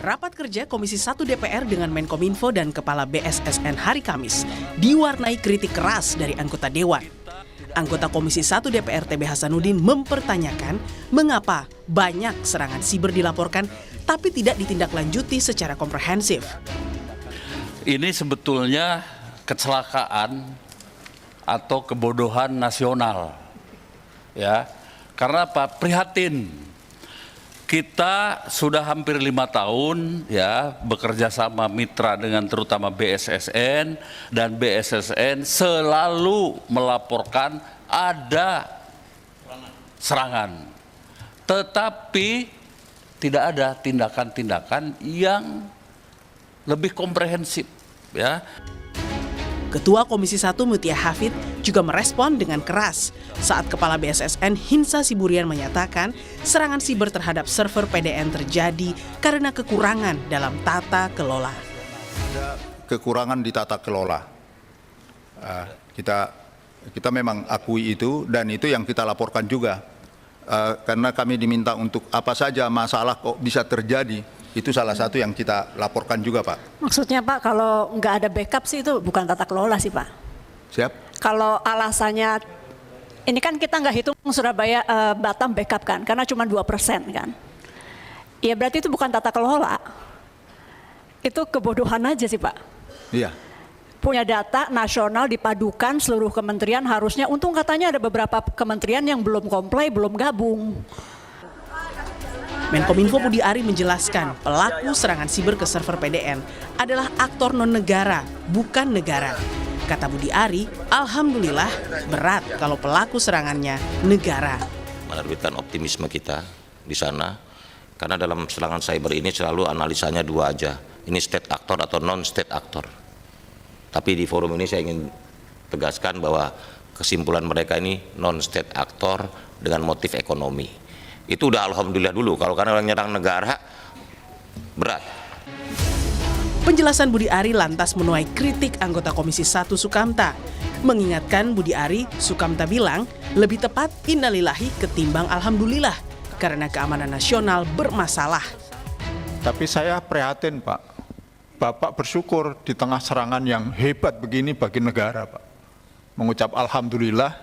Rapat kerja Komisi 1 DPR dengan Menkominfo dan Kepala BSSN hari Kamis diwarnai kritik keras dari anggota Dewan. Anggota Komisi 1 DPR TB Hasanuddin mempertanyakan mengapa banyak serangan siber dilaporkan tapi tidak ditindaklanjuti secara komprehensif. Ini sebetulnya kecelakaan atau kebodohan nasional, ya, karena apa? Prihatin. Kita sudah hampir 5 tahun ya bekerja sama mitra dengan terutama BSSN, dan BSSN selalu melaporkan ada serangan. Tetapi tidak ada tindakan-tindakan yang lebih komprehensif ya. Ketua Komisi 1 Mutia Hafid juga merespon dengan keras saat Kepala BSSN Hinsa Siburian menyatakan serangan siber terhadap server PDN terjadi karena kekurangan dalam tata kelola. Ada kekurangan di tata kelola. Kita memang akui itu, dan itu yang kita laporkan juga. Karena kami diminta untuk apa saja masalah kok bisa terjadi. Itu salah satu yang kita laporkan juga, Pak. Maksudnya, Pak, kalau nggak ada backup sih itu bukan tata kelola sih, Pak. Siap? Kalau alasannya, ini kan kita nggak hitung Surabaya Batam backup kan, karena cuma 2% kan. Ya berarti itu bukan tata kelola. Itu kebodohan aja sih, Pak. Iya. Punya data nasional dipadukan seluruh kementerian harusnya, untung katanya ada beberapa kementerian yang belum comply, belum gabung. Menkominfo Budi Ari menjelaskan pelaku serangan siber ke server PDN adalah aktor non-negara, bukan negara. Kata Budi Ari, alhamdulillah berat kalau pelaku serangannya negara. Menerbitkan optimisme kita di sana, karena dalam serangan cyber ini selalu analisanya 2 aja. Ini state actor atau non-state actor. Tapi di forum ini saya ingin tegaskan bahwa kesimpulan mereka ini non-state actor dengan motif ekonomi. Itu udah alhamdulillah dulu, kalau karena orang nyerang negara berat. Penjelasan Budi Ari lantas menuai kritik anggota Komisi 1 Sukamta. Mengingatkan Budi Ari, Sukamta bilang lebih tepat innalillahi ketimbang alhamdulillah karena keamanan nasional bermasalah. Tapi saya prihatin, Pak. Bapak bersyukur di tengah serangan yang hebat begini bagi negara, Pak. Mengucap alhamdulillah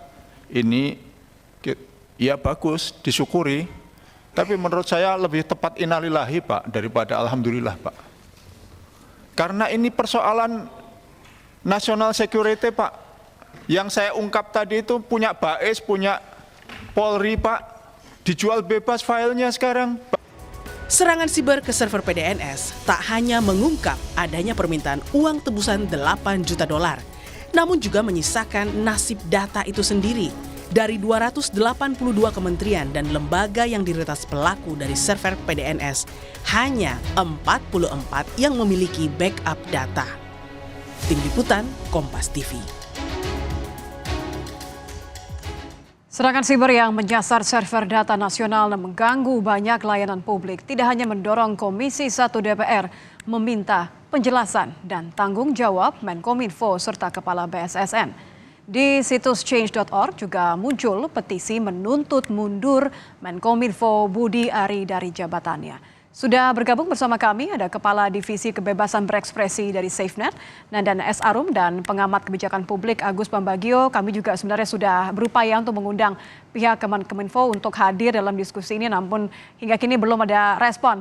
ini ya bagus, disyukuri. Tapi menurut saya lebih tepat innalillahi, Pak, daripada alhamdulillah, Pak. Karena ini persoalan national security, Pak. Yang saya ungkap tadi itu punya BAIS, punya Polri, Pak. Dijual bebas filenya sekarang. Serangan siber ke server PDNS tak hanya mengungkap adanya permintaan uang tebusan 8 juta dolar, namun juga menyisakan nasib data itu sendiri. Dari 282 kementerian dan lembaga yang diretas pelaku dari server PDNS, hanya 44 yang memiliki backup data. Tim Liputan, Kompas TV. Serangan siber yang menyasar server data nasional dan mengganggu banyak layanan publik tidak hanya mendorong Komisi 1 DPR meminta penjelasan dan tanggung jawab Menkominfo serta Kepala BSSN. Di situs change.org juga muncul petisi menuntut mundur Menkominfo Budi Ari dari jabatannya. Sudah bergabung bersama kami ada Kepala Divisi Kebebasan Berekspresi dari SafeNet, Nandan S. Arum, dan pengamat kebijakan publik Agus Pambagio. Kami juga sebenarnya sudah berupaya untuk mengundang pihak Kemenkominfo untuk hadir dalam diskusi ini, namun hingga kini belum ada respon.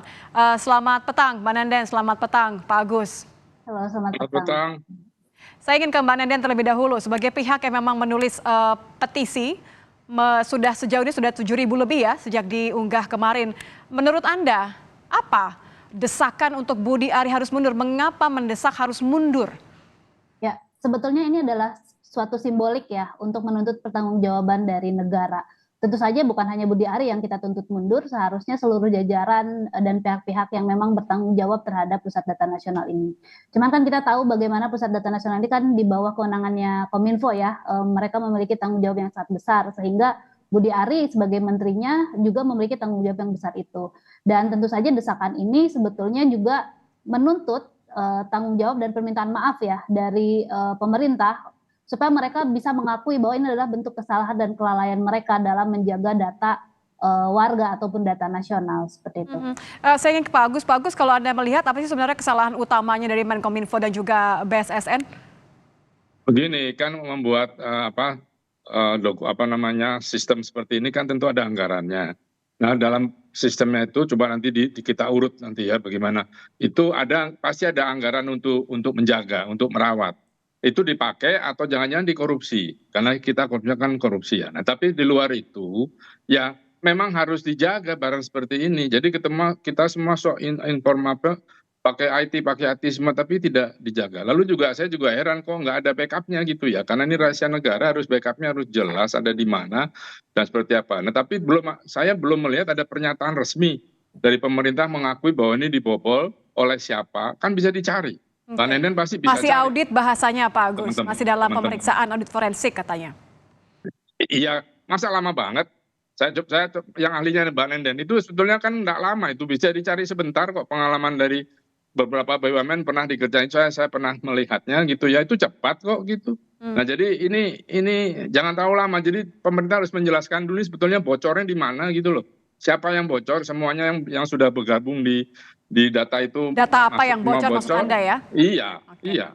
Selamat petang, Mbak Nandan. Selamat petang, Pak Agus. Halo, selamat petang. Saya ingin ke Mbak Nandan terlebih dahulu. Sebagai pihak yang memang menulis petisi, sudah sejauh ini sudah 7.000 lebih ya sejak diunggah kemarin. Menurut Anda, apa desakan untuk Budi Ari harus mundur? Mengapa mendesak harus mundur? Ya, sebetulnya ini adalah suatu simbolik ya untuk menuntut pertanggungjawaban dari negara. Tentu saja bukan hanya Budi Ari yang kita tuntut mundur, seharusnya seluruh jajaran dan pihak-pihak yang memang bertanggung jawab terhadap Pusat Data Nasional ini. Cuman kan kita tahu bagaimana Pusat Data Nasional ini kan di bawah kewenangannya Kominfo ya, mereka memiliki tanggung jawab yang sangat besar, sehingga Budi Ari sebagai menterinya juga memiliki tanggung jawab yang besar itu. Dan tentu saja desakan ini sebetulnya juga menuntut tanggung jawab dan permintaan maaf ya dari pemerintah, supaya mereka bisa mengakui bahwa ini adalah bentuk kesalahan dan kelalaian mereka dalam menjaga data warga ataupun data nasional seperti itu. Saya ingin ke Pak Agus. Pak Agus, kalau Anda melihat apa sih sebenarnya kesalahan utamanya dari Menkominfo dan juga BSSN? Begini kan membuat sistem seperti ini kan tentu ada anggarannya. Nah dalam sistemnya itu coba nanti kita urut nanti ya bagaimana. Itu pasti ada anggaran untuk menjaga, untuk merawat. Itu dipakai atau jangan-jangan dikorupsi karena kita kan korupsi ya. Nah tapi di luar itu ya memang harus dijaga barang seperti ini. Jadi kita semua informatif pakai IT, pakai IT semua, tapi tidak dijaga. Lalu saya juga heran kok nggak ada backupnya gitu ya, karena ini rahasia negara, harus backupnya harus jelas ada di mana dan seperti apa. Nah tapi saya belum melihat ada pernyataan resmi dari pemerintah mengakui bahwa ini dibobol oleh siapa, kan bisa dicari. Pak Nenden pasti bisa Masih cari. audit bahasanya Pak Agus, Teman-teman, masih dalam teman-teman. pemeriksaan audit forensik katanya. Iya, masa lama banget. Saya yang ahlinya Mbak Nenden itu sebetulnya kan nggak lama, itu bisa dicari sebentar kok. Pengalaman dari beberapa BUMN pernah dikerjain, saya pernah melihatnya gitu ya, itu cepat kok gitu. Nah jadi ini jangan terlalu lama, jadi pemerintah harus menjelaskan dulu sebetulnya bocornya di mana gitu loh. Siapa yang bocor, semuanya yang sudah bergabung di data itu. Data apa yang bocor maksud Anda ya? Iya, Oke. iya.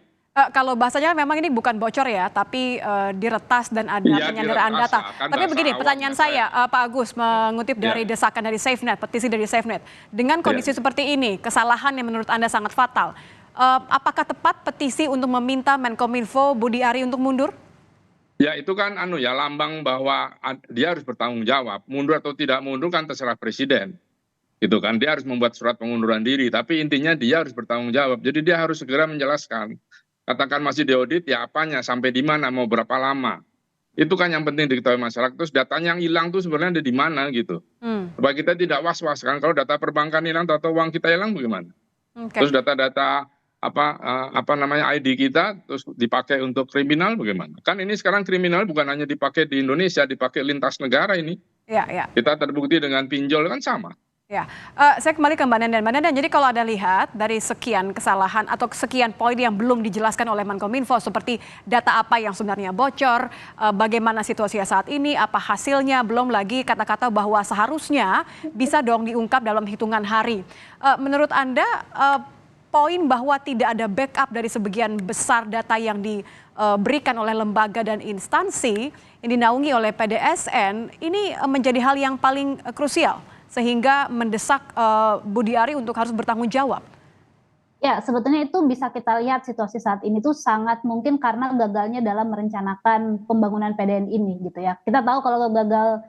Kalau bahasanya memang ini bukan bocor ya, tapi diretas dan ada Iya, penyanderaan diretas data. lah, kan Tapi bahasa begini, awam pertanyaan ya, saya, Pak Agus, mengutip dari Iya. desakan dari SafeNet, petisi dari SafeNet. Dengan kondisi seperti ini, kesalahan yang menurut Anda sangat fatal, apakah tepat petisi untuk meminta Menkominfo Budi Ari untuk mundur? Ya itu kan lambang bahwa dia harus bertanggung jawab. Mundur atau tidak mundur kan terserah presiden. Gitu kan, dia harus membuat surat pengunduran diri, tapi intinya dia harus bertanggung jawab. Jadi dia harus segera menjelaskan. Katakan masih diaudit, ya apanya, sampai di mana, mau berapa lama. Itu kan yang penting diketahui masyarakat. Terus datanya yang hilang tuh sebenarnya ada di mana gitu. Supaya kita tidak was-was kan, kalau data perbankan hilang atau uang kita hilang bagaimana. Oke. Terus data-data ID kita terus dipakai untuk kriminal bagaimana. Kan ini sekarang kriminal bukan hanya dipakai di Indonesia, dipakai lintas negara ini. Ya, ya. Kita terbukti dengan pinjol kan sama. Ya, saya kembali ke Mbak Nenden. Mbak Nenden, jadi kalau Anda lihat dari sekian kesalahan atau sekian poin yang belum dijelaskan oleh Menkominfo seperti data apa yang sebenarnya bocor, bagaimana situasinya saat ini, apa hasilnya, belum lagi kata-kata bahwa seharusnya bisa dong diungkap dalam hitungan hari. Menurut Anda, poin bahwa tidak ada backup dari sebagian besar data yang diberikan oleh lembaga dan instansi yang dinaungi oleh PDSN ini menjadi hal yang paling krusial sehingga mendesak Budi Ari untuk harus bertanggung jawab. Ya, sebetulnya itu bisa kita lihat situasi saat ini tuh sangat mungkin karena gagalnya dalam merencanakan pembangunan PDN ini gitu ya. Kita tahu kalau gagal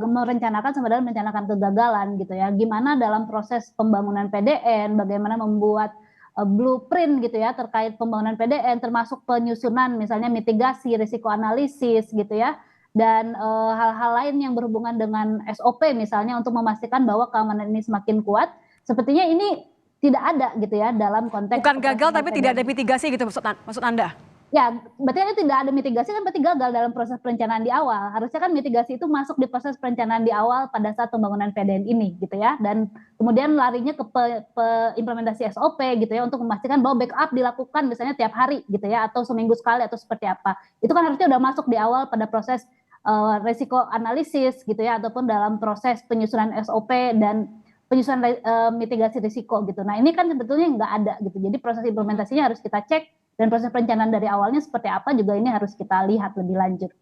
merencanakan sebenarnya merencanakan kegagalan gitu ya. Gimana dalam proses pembangunan PDN, bagaimana membuat blueprint gitu ya terkait pembangunan PDN termasuk penyusunan misalnya mitigasi, risiko analisis gitu ya. Dan hal-hal lain yang berhubungan dengan SOP misalnya untuk memastikan bahwa keamanan ini semakin kuat, sepertinya ini tidak ada gitu ya dalam konteks. Bukan gagal tapi tidak ada mitigasi gitu maksud Anda? Ya, berarti ini tidak ada mitigasi kan berarti gagal dalam proses perencanaan di awal. Harusnya kan mitigasi itu masuk di proses perencanaan di awal pada saat pembangunan PDN ini gitu ya. Dan kemudian larinya ke implementasi SOP gitu ya untuk memastikan bahwa backup dilakukan misalnya tiap hari gitu ya atau seminggu sekali atau seperti apa. Itu kan harusnya udah masuk di awal pada proses risiko analisis gitu ya ataupun dalam proses penyusunan SOP dan penyusunan mitigasi risiko gitu. Nah ini kan sebetulnya nggak ada gitu. Jadi proses implementasinya harus kita cek dan proses perencanaan dari awalnya seperti apa juga ini harus kita lihat lebih lanjut.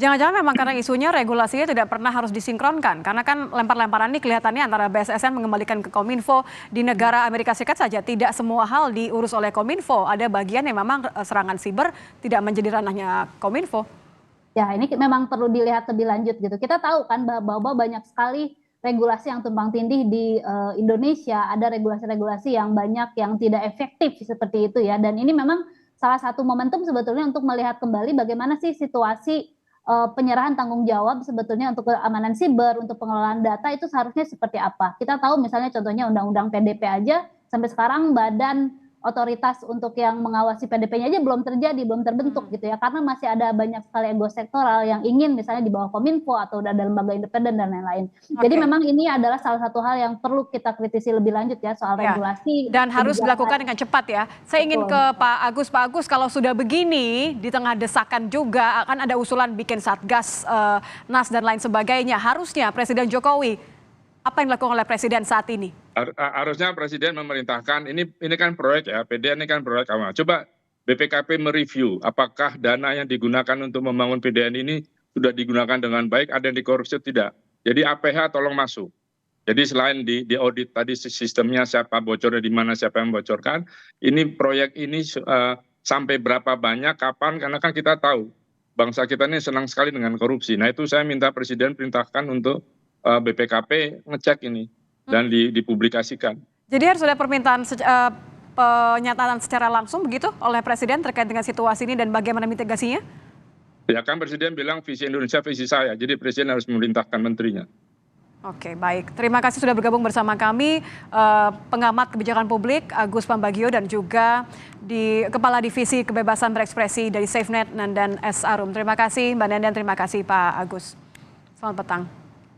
Jangan-jangan memang karena isunya regulasinya tidak pernah harus disinkronkan karena kan lempar-lemparan ini kelihatannya antara BSSN mengembalikan ke Kominfo di negara Amerika Serikat saja tidak semua hal diurus oleh Kominfo. Ada bagian yang memang serangan siber tidak menjadi ranahnya Kominfo. Ya ini memang perlu dilihat lebih lanjut gitu. Kita tahu kan bahwa banyak sekali regulasi yang tumpang tindih di Indonesia. Ada regulasi-regulasi yang banyak yang tidak efektif seperti itu ya. Dan ini memang salah satu momentum sebetulnya untuk melihat kembali bagaimana sih situasi penyerahan tanggung jawab sebetulnya untuk keamanan siber, untuk pengelolaan data itu seharusnya seperti apa. Kita tahu misalnya contohnya Undang-Undang PDP aja sampai sekarang Badan otoritas untuk yang mengawasi PDP-nya aja belum terjadi, belum terbentuk gitu ya, karena masih ada banyak sekali ego sektoral yang ingin misalnya di bawah Kominfo atau ada lembaga independen dan lain-lain. Jadi memang ini adalah salah satu hal yang perlu kita kritisi lebih lanjut ya soal regulasi. Dan harus dilakukan dengan cepat ya. Saya ingin ke Pak Agus. Pak Agus, kalau sudah begini di tengah desakan juga akan ada usulan bikin Satgas, NAS dan lain sebagainya. Harusnya Presiden Jokowi, apa yang dilakukan oleh Presiden saat ini? Harusnya Presiden memerintahkan, ini kan proyek ya, PDN ini kan proyek awal. Coba BPKP mereview apakah dana yang digunakan untuk membangun PDN ini sudah digunakan dengan baik, ada yang dikorupsi atau tidak. Jadi APH tolong masuk. Jadi selain di audit tadi sistemnya siapa bocornya di mana, siapa yang bocorkan, ini proyek ini sampai berapa banyak, kapan, karena kan kita tahu bangsa kita ini senang sekali dengan korupsi. Nah itu saya minta Presiden perintahkan untuk BPKP ngecek ini dan dipublikasikan. Jadi harus ada permintaan pernyataan secara langsung begitu oleh Presiden terkait dengan situasi ini dan bagaimana mitigasinya? Ya kan Presiden bilang visi Indonesia visi saya, jadi Presiden harus memerintahkan menterinya. Oke, baik. Terima kasih sudah bergabung bersama kami, pengamat kebijakan publik Agus Pambagio dan juga Kepala Divisi Kebebasan Berekspresi dari SafeNet Nandan S. Arum. Terima kasih Mbak Nandan, terima kasih Pak Agus. Selamat petang.